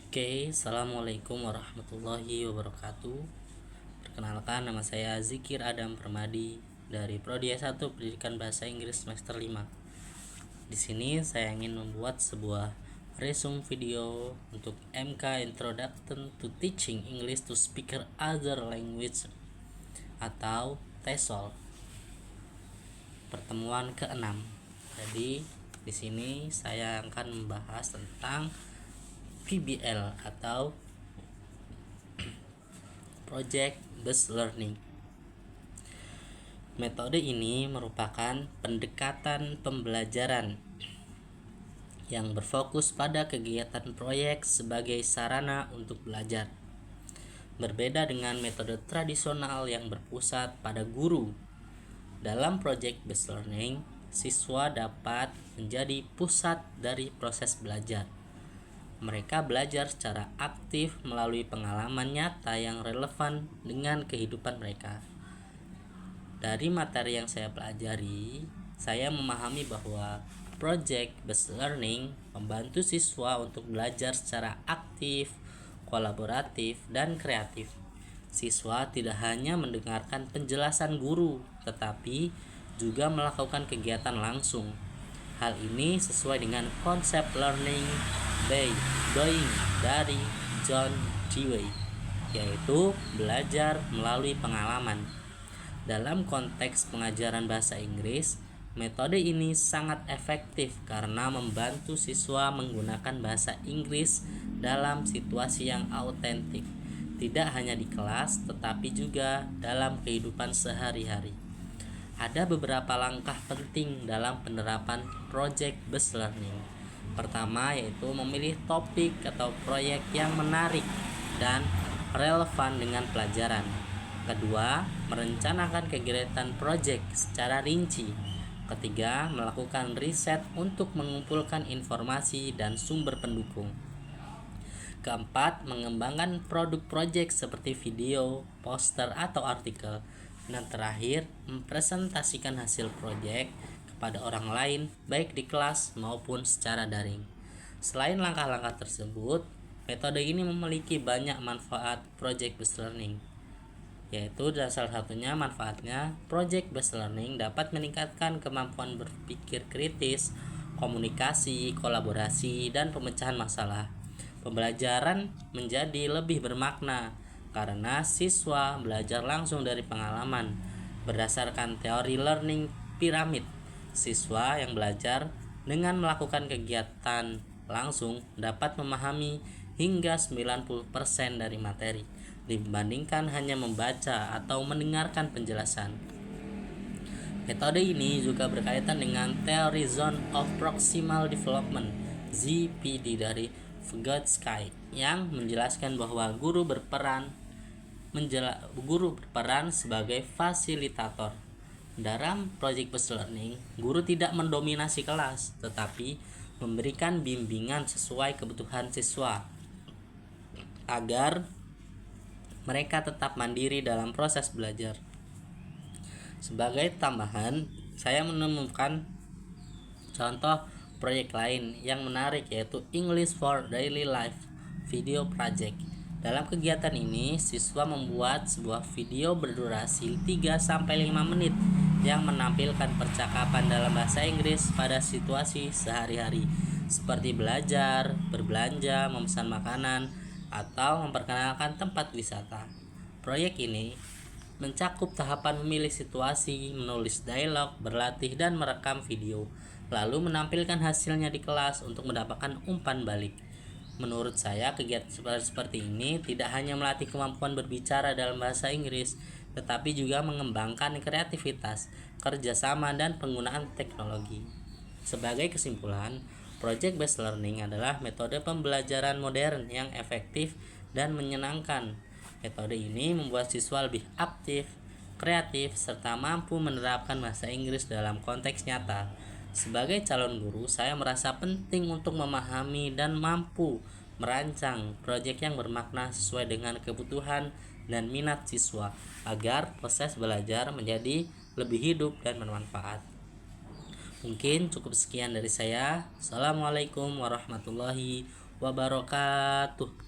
Oke, Assalamualaikum warahmatullahi wabarakatuh. Perkenalkan, nama saya Zikir Adam Permadi dari Prodi S1 Pendidikan Bahasa Inggris semester 5. Di sini saya ingin membuat sebuah resume video untuk MK Introduction to Teaching English to Speaker Other Language atau TESOL. Pertemuan ke-6. Jadi, di sini saya akan membahas tentang PBL atau Project Based Learning. Metode ini merupakan pendekatan pembelajaran yang berfokus pada kegiatan proyek sebagai sarana untuk belajar. Berbeda dengan metode tradisional yang berpusat pada guru. Dalam Project Based Learning, siswa dapat menjadi pusat dari proses belajar. Mereka belajar secara aktif melalui pengalaman nyata yang relevan dengan kehidupan mereka. Dari materi yang saya pelajari, saya memahami bahwa Project Based Learning membantu siswa untuk belajar secara aktif, kolaboratif, dan kreatif. Siswa tidak hanya mendengarkan penjelasan guru, tetapi juga melakukan kegiatan langsung. Hal ini sesuai dengan konsep learning by doing dari John Dewey, yaitu belajar melalui pengalaman. Dalam konteks pengajaran bahasa Inggris, metode ini sangat efektif karena membantu siswa menggunakan bahasa Inggris dalam situasi yang autentik, tidak hanya di kelas tetapi juga dalam kehidupan sehari-hari. Ada beberapa langkah penting dalam penerapan Project Based Learning. Pertama, yaitu memilih topik atau proyek yang menarik dan relevan dengan pelajaran. Kedua, merencanakan kegiatan proyek secara rinci. Ketiga, melakukan riset untuk mengumpulkan informasi dan sumber pendukung. Keempat, mengembangkan produk proyek seperti video, poster, atau artikel. Dan terakhir, mempresentasikan hasil proyek kepada orang lain baik di kelas maupun secara daring. Selain langkah-langkah tersebut, metode ini memiliki banyak manfaat Project Based Learning, yaitu salah satunya manfaatnya Project Based Learning dapat meningkatkan kemampuan berpikir kritis, komunikasi, kolaborasi, dan pemecahan masalah. Pembelajaran menjadi lebih bermakna karena siswa belajar langsung dari pengalaman. Berdasarkan teori learning piramid, siswa yang belajar dengan melakukan kegiatan langsung dapat memahami hingga 90% dari materi dibandingkan hanya membaca atau mendengarkan penjelasan. Metode ini juga berkaitan dengan teori Zone of Proximal Development (ZPD) dari Vygotsky yang menjelaskan bahwa guru berperan sebagai fasilitator. Dalam Project Based Learning, guru tidak mendominasi kelas, tetapi memberikan bimbingan sesuai kebutuhan siswa agar mereka tetap mandiri dalam proses belajar. Sebagai tambahan, saya menemukan contoh proyek lain yang menarik, yaitu English for Daily Life Video Project. Dalam kegiatan ini, siswa membuat sebuah video berdurasi 3-5 menit yang menampilkan percakapan dalam bahasa Inggris pada situasi sehari-hari, seperti belajar, berbelanja, memesan makanan, atau memperkenalkan tempat wisata. Proyek ini mencakup tahapan memilih situasi, menulis dialog, berlatih, dan merekam video, lalu menampilkan hasilnya di kelas untuk mendapatkan umpan balik. Menurut saya, kegiatan seperti ini tidak hanya melatih kemampuan berbicara dalam bahasa Inggris, tetapi juga mengembangkan kreativitas, kerjasama, dan penggunaan teknologi. Sebagai kesimpulan, Project Based Learning adalah metode pembelajaran modern yang efektif dan menyenangkan. Metode ini membuat siswa lebih aktif, kreatif, serta mampu menerapkan bahasa Inggris dalam konteks nyata. Sebagai calon guru, saya merasa penting untuk memahami dan mampu merancang proyek yang bermakna sesuai dengan kebutuhan dan minat siswa agar proses belajar menjadi lebih hidup dan bermanfaat. Mungkin cukup sekian dari saya. Assalamualaikum warahmatullahi wabarakatuh.